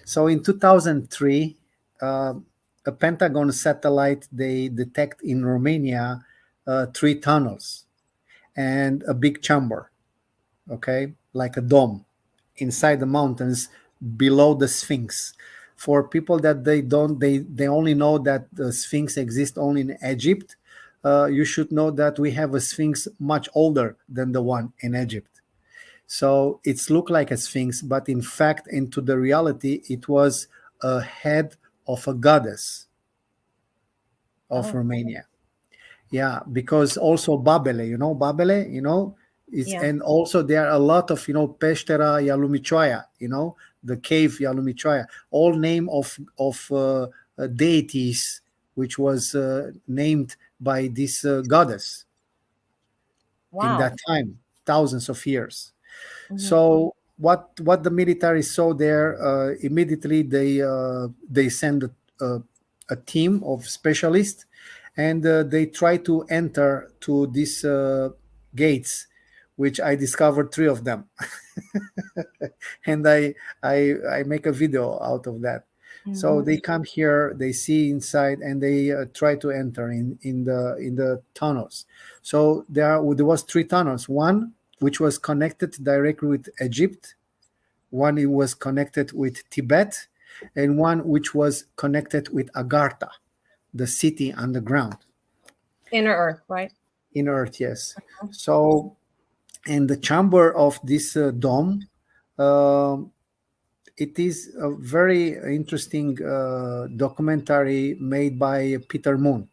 so in 2003, a Pentagon satellite, they detect in Romania three tunnels and a big chamber, okay, like a dome inside the mountains below the Sphinx. For people that they only know that the Sphinx exists only in Egypt. You should know that we have a Sphinx much older than the one in Egypt. So it's looked like a Sphinx, but in fact, into the reality, it was a head of a goddess of Oh, Romania. Yeah, because also Babele, Babele, it's, yeah. and also there are a lot of, Peștera Ialumicioaia, the cave Ialumicioaia, all name of deities, which was named by this goddess in Wow. that time, thousands of years. Hmm. So what the military saw there, immediately they send a team of specialists, and they try to enter to these gates, which I discovered three of them, and I make a video out of that. So Hmm. they come here, they see inside, and they try to enter in the tunnels. So there was three tunnels. One which was connected directly with Egypt, one it was connected with Tibet, and one which was connected with Agartha, the city underground Inner Earth, right? in Earth. Yes. So in the chamber of this dome, um it is a very interesting documentary made by Peter Moon,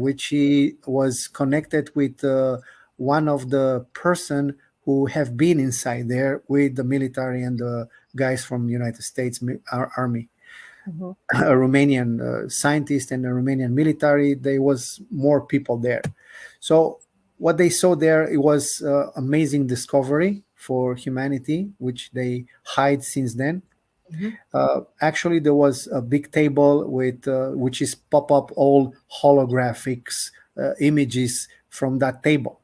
which he was connected with one of the person who have been inside there with the military and the guys from United States Army, Hmm. a Romanian scientist and a Romanian military. There was more people there. So what they saw there, it was amazing discovery for humanity, which they hide since then. Mhm. Actually, there was a big table with which is pop up all holographics images from that table,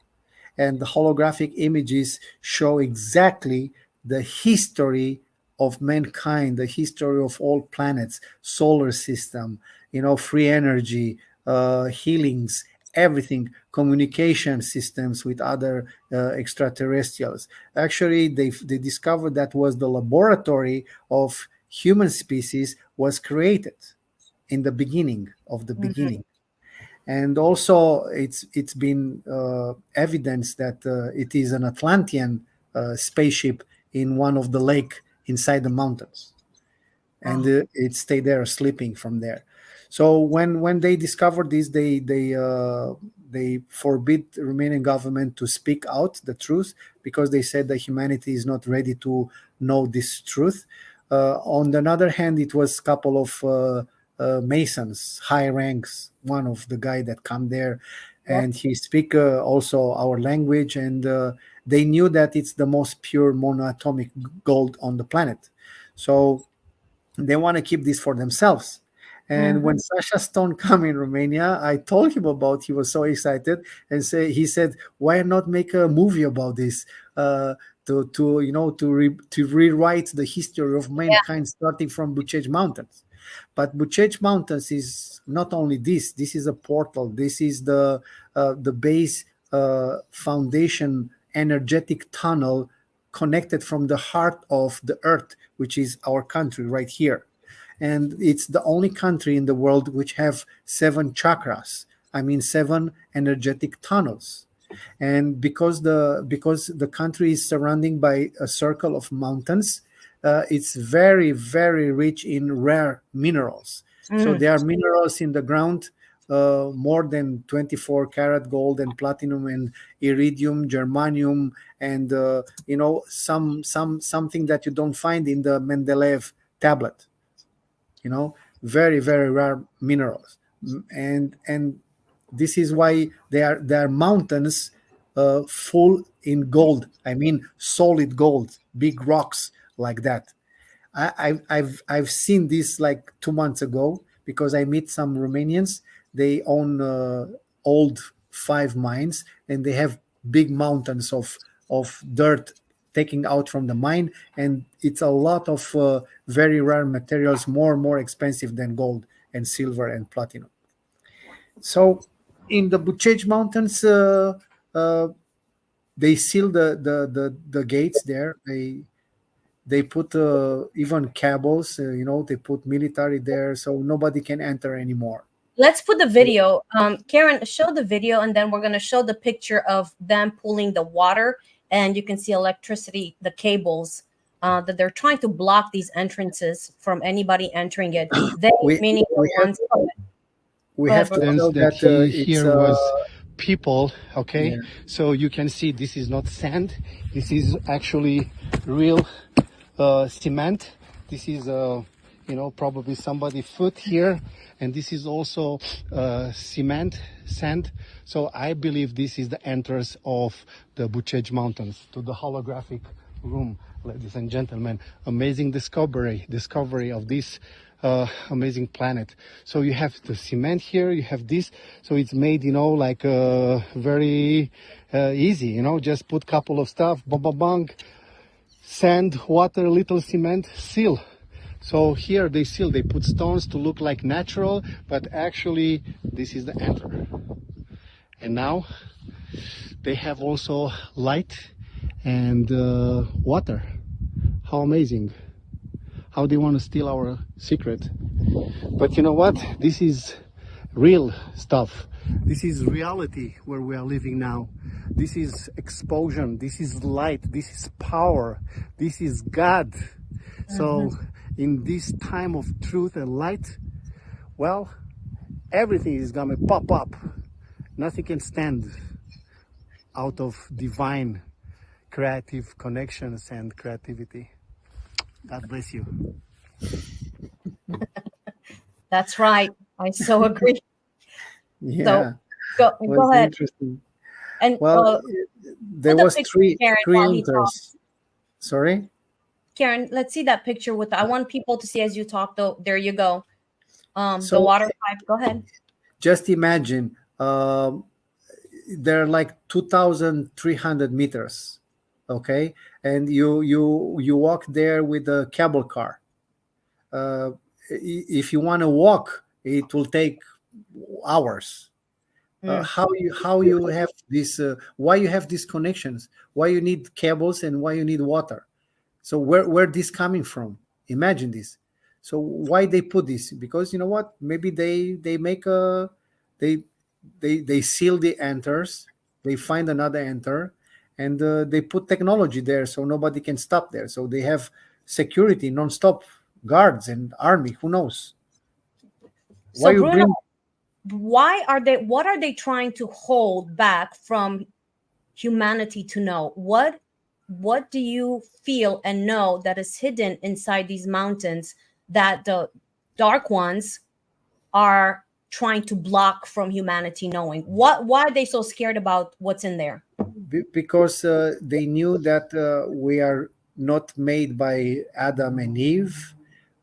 and the holographic images show exactly the history of mankind, the history of all planets, solar system, free energy, healings, everything, communication systems with other extraterrestrials. Actually, they discovered that was the laboratory of human species was created in the beginning of the Mhm. beginning. And also it's been evidence that it is an Atlantean spaceship in one of the lake inside the mountains, and Wow. it stayed there sleeping from there. So when they discovered this, they forbid the Romanian government to speak out the truth, because they said that humanity is not ready to know this truth. On the other hand, it was a couple of masons, high ranks, one of the guy that come there, Yep. and he speak also our language, and they knew that it's the most pure monoatomic gold on the planet. So they want to keep this for themselves. And when Mhm. Sasha Stone come in Romania, I told him about. He was so excited, and he said, "Why not make a movie about this? To to rewrite the history of Yeah. mankind starting from Bucegi Mountains." But Bucegi Mountains is not only this. This is a portal. This is the base foundation energetic tunnel connected from the heart of the earth, which is our country right here. And it's the only country in the world which have seven chakras. I mean, seven energetic tunnels. And because the country is surrounded by a circle of mountains, it's very very rich in rare minerals. So Mm. there are minerals in the ground, more than 24 karat gold and platinum and iridium, germanium, and something that you don't find in the Mendeleev tablet. Very very rare minerals. And this is why they are mountains full in gold. I mean, solid gold, big rocks like that. I've seen this like 2 months ago, because I meet some Romanians. They own old five mines, and they have big mountains of dirt taking out from the mine, and it's a lot of very rare materials, more expensive than gold and silver and platinum. So in the Bucegi Mountains, uh, they seal the gates there. They put even cables, they put military there, so nobody can enter anymore. Let's put the video. Karen, show the video, and then we're going to show the picture of them pulling the water, and you can see electricity, the cables, that they're trying to block these entrances from anybody entering it. They, we meaning the we have ones. Go we ahead, have to Bruno. Evidence tell that that he it's here was people. Okay, yeah. so you can see this is not sand. This is actually real cement. This is probably somebody foot here, and this is also cement sand. So I believe this is the entrance of the Bucegi Mountains to the holographic room. Ladies and gentlemen, amazing discovery of this amazing planet. So you have the cement here, you have this, so it's made like very easy, just put couple of stuff, bang bang bang, sand, water, little cement, seal. So here they put stones to look like natural, but actually this is the enter. And now they have also light and water. How amazing. How they want to steal our secret. But you know what? This is real stuff. This is reality where we are living now. This is explosion. This is light. This is power. This is God. So in this time of truth and light, well, everything is gonna pop up. Nothing can stand out of divine creative connections and creativity. God bless you. That's right. I so agree. So Yeah, go was ahead. interesting. And Well, there put a was picture, three Karen, three while he talks. hunters. Sorry. Karen, let's see that picture with. I want people to see as you talk. Though, there you go. The So water pipe. Go ahead. just imagine, they're like 2,300 meters, okay, and you walk there with a cable car. If you want to walk, it will take hours. Mm. How you have this? Why you have these connections? Why you need cables and why you need water? So where this coming from? Imagine this. So why they put this? Because you know what? Maybe they make a they they seal the enters. They find another enter, and they put technology there so nobody can stop there. So they have security, non-stop guards and army. Who knows? Why So you Bruno, bring? why are they? What are they trying to hold back from humanity to know? What do you feel and know that is hidden inside these mountains that the dark ones are trying to block from humanity knowing? Why are they so scared about what's in there? Because they knew that we are not made by Adam and Eve.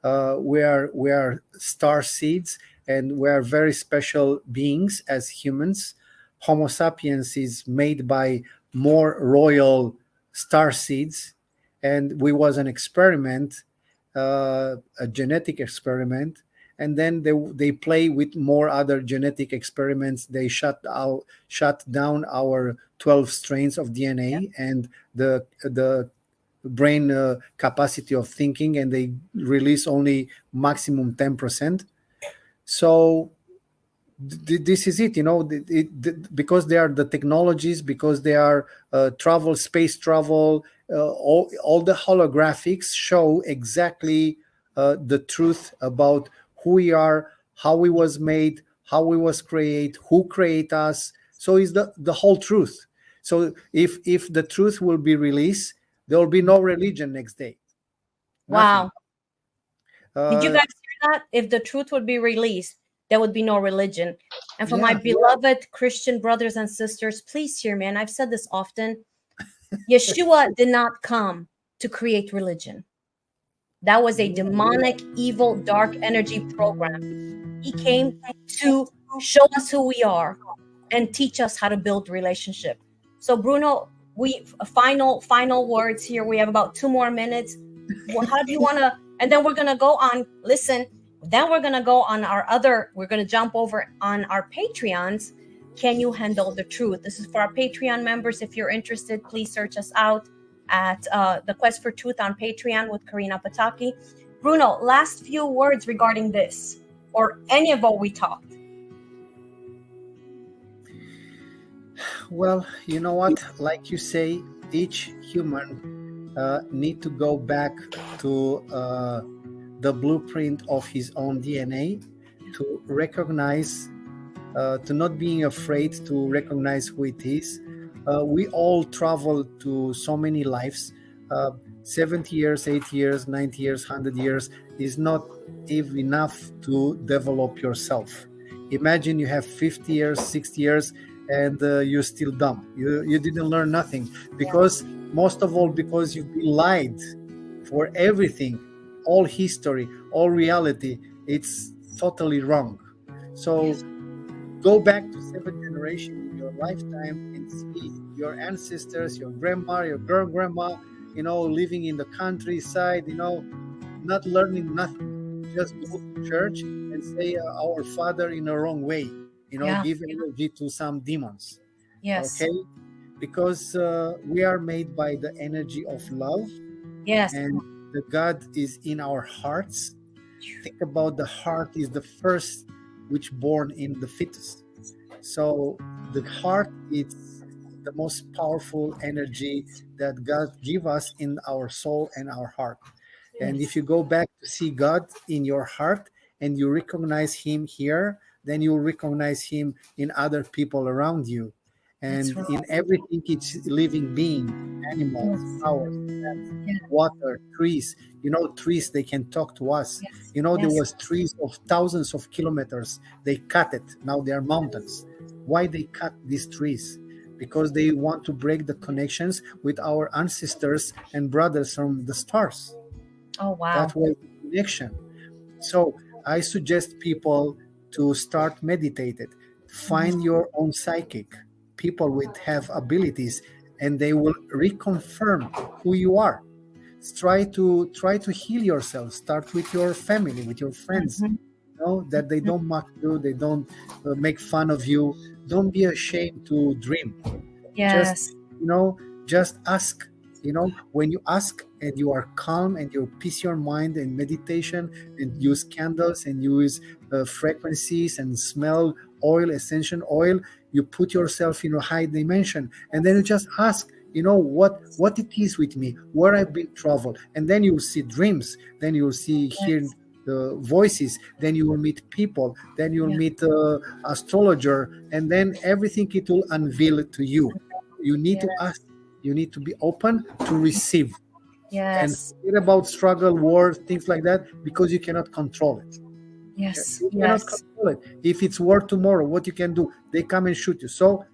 We are star seeds, and we are very special beings as humans. Homo sapiens is made by more royal star seeds, and we was an experiment, a genetic experiment, and then they play with more other genetic experiments. They shut down our 12 strains of DNA and the brain capacity of thinking, and they release only maximum 10%. So this is it, because they are the technologies, because they are travel, space travel, all the holographics show exactly the truth about who we are, how we was made, how we was created, who create us. So is the whole truth. So if the truth will be released, there will be no religion next day. Nothing. Wow. Did you guys hear that? If the truth would be released, there would be no religion. And for my Yeah. beloved Christian brothers and sisters, please hear me. And I've said this often. Yeshua did not come to create religion. That was a demonic, evil, dark energy program. He came to show us who we are and teach us how to build relationship. So Bruno, we final words here. We have about 2 more minutes. How do you want to? And then we're gonna go on. Listen. Then we're gonna go on our other. We're gonna jump over on our Patreons. Can you handle the truth? This is for our Patreon members. If you're interested, please search us out at the Quest for Truth on Patreon with Corina Pataki. Bruno, last few words regarding this or any of what we talked. Well, you know what? Like you say, each human need to go back to the blueprint of his own DNA to recognize, to not being afraid to recognize who it is. We all travel to so many lives. 70 years, 80 years, 90 years, 100 years is not even enough to develop yourself. Imagine you have 50 years, 60 years, and you're still dumb. You didn't learn nothing, because most of all because you've been lied for everything, all history, all reality. It's totally wrong. So go back to 7th generation in your lifetime and see your ancestors, your grandma, your grandma, living in the countryside, not learning nothing. Just go to church and say our Father in a wrong way, give energy to some demons. Yes. Okay? Because we are made by the energy of love. Yes. And the God is in our hearts. Think about the heart is the first which born in the fetus. So the heart is the most powerful energy that God give us in our soul and our heart. And if you go back to see God in your heart and you recognize him here, then you recognize him in other people around you. And in everything, it's living being, animals, flowers, plants, water, trees. Trees, they can talk to us. There was trees of thousands of kilometers. They cut it. Now they are mountains. Why they cut these trees? because they want to break the connections with our ancestors and brothers from the stars. Oh, wow. That was the connection. So I suggest people to start meditated. Find your own psychic, people with have abilities, and they will reconfirm who you are. Try to heal yourself. Start with your family, with your friends. Mhm. That they don't mock you, they don't make fun of you. Don't be ashamed to dream. Yes. Just ask. When you ask and you are calm and you peace your mind and meditation and use candles and use frequencies and smell oil, essential oil, you put yourself in a high dimension, and then you just ask, what it is with me, where I've been traveled, and then you'll see dreams, then you'll see hear the voices, then you will meet people, then you'll meet astrologer, and then everything it will unveil to you. You need to ask. You need to be open to receive. And Yes. forget about struggle, war, things like that, because you cannot control it. Yes. You cannot control it. If it's war tomorrow, what you can do? They come and shoot you. So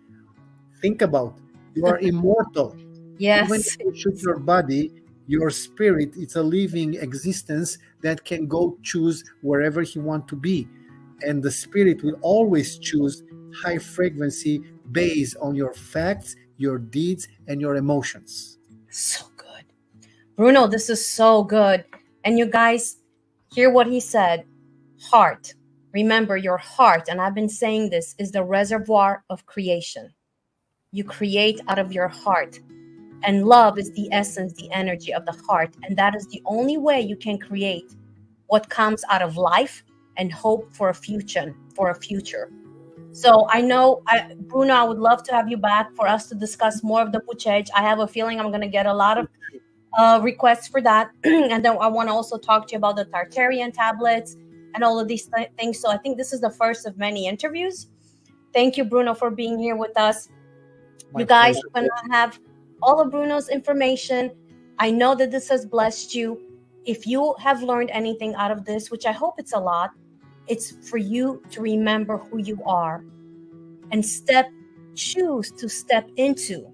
think about, you are immortal. Yes. Even if you shoot your body, your spirit, it's a living existence that can go choose wherever he want to be. And the spirit will always choose high frequency based on your facts, your deeds, and your emotions. So good. Bruno, this is so good. And you guys, hear what he said. Heart. Remember, your heart, and I've been saying this, is the reservoir of creation. You create out of your heart. And love is the essence, the energy of the heart. And that is the only way you can create what comes out of life and hope for a future. So I know, Bruno, I would love to have you back for us to discuss more of the Puchej. I have a feeling I'm going to get a lot of requests for that. And then I want to also talk to you about the Tartarian tablets and all of these things. So I think this is the first of many interviews. Thank you, Bruno, for being here with us. You guys are going to have all of Bruno's information. I know that this has blessed you. If you have learned anything out of this, which I hope it's a lot, it's for you to remember who you are and choose to step into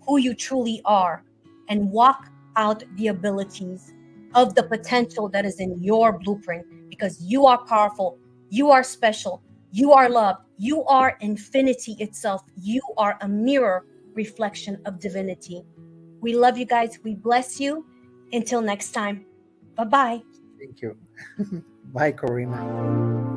who you truly are and walk out the abilities of the potential that is in your blueprint, because you are powerful, you are special, you are loved, you are infinity itself. You are a mirror reflection of divinity. We love you guys. We bless you. Until next time. Bye-bye. Thank you. Bye, Corina.